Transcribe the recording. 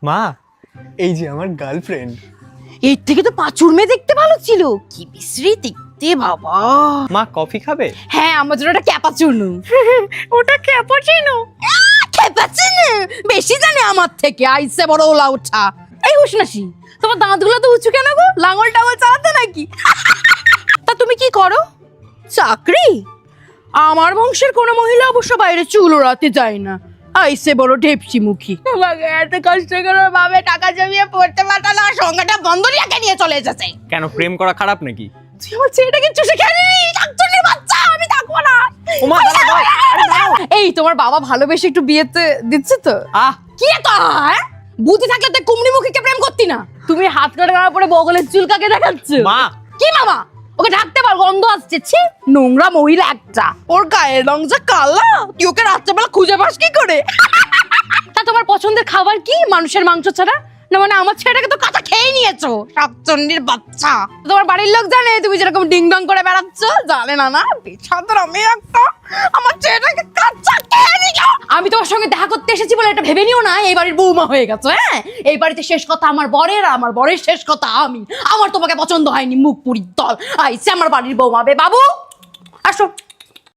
মা, এই যে আমার গার্লফ্রেন্ড। এর থেকে তো পাঁচুর মেয়ে দেখতে ভালো ছিল, কি বিশ্রী দেখতে বাবা। মা, কফি খাবে? হ্যাঁ, আমার জন্য ওটা ক্যাপাচুনো। ওটা ক্যাপাচিনো? ক্যাপাচিনো বেশি জানে আমার থেকে, আইসে বড় ওলা ওঠা। এই উষ্ণাসী, তোমার দাঁতগুলো তো উঁচু কেন গো? লাঙল টাঙল চালাতে নাকি? তা তুমি কি করো? চাকরি? আমার বংশের কোনো মহিলা অবশ্য বাইরে চুল ওড়াতে যায় না, আইসে বড় ঢেপসি মুখী। আমাকে এত কষ্ট করে ভাবে টাকা জমিয়ে পড়তে পাঠালো, সঙ্গটা বন্ধ রেখে নিয়ে চলে এসেছে। কেন, প্রেম করা খারাপ নাকি? তুই আমার ছেলেটাকে চুষে খেয়ে নিলি, শাকচুন্নির বাচ্চা, আমি থাকবো না। ও মা, দাঁড়াও, দাঁড়াও। এই তোমার বাবা ভালোবেসে একটু বিয়েতে দিচ্ছে তো? কি এটা? বুদ্ধি থাকলে তো কুমড়ি মুখীকে প্রেম করতি না। তুমি হাত কাটা করার পরে বগলের চুল কাকে দেখাচ্ছ? মা। কি মামা? ওকে ঢাকতে পার, গন্ধ আসছে। ছি, নোংরা মহিলা একটা। ওর গায়ের রং যা কালা, তুই ওকে রাত্রেবেলা খুঁজে পাস কি করে? তা তোমার পছন্দের খাবার কি মানুষের মাংস ছাড়া? না মানে আমার ছেলেটাকে তো কাঁচা খেয়ে নিয়েছো, শাকচুন্নির বাচ্চা। তোমার বাড়ির লোক জানে তুমি যেরকম ডিং ডং করে বেড়াচ্ছ? জানে না না, বিছাদর আমি একটা। আমার ছেলেটাকে কাঁচা খেয়ে নিয়েছো। আমি তোমার সঙ্গে দেখা করতে এসেছি বলে এটা ভেবে নিও না এই বাড়ির বৌমা হয়ে গেছো। হ্যাঁ, এই বাড়িতে শেষ কথা আমার বরের, আর আমার বরের শেষ কথা আমি। আমার তোমাকে পছন্দ হয়নি, মুখ পুরির দল। আইসে আমার বাড়ির বৌমা। বে বাবু, আসো।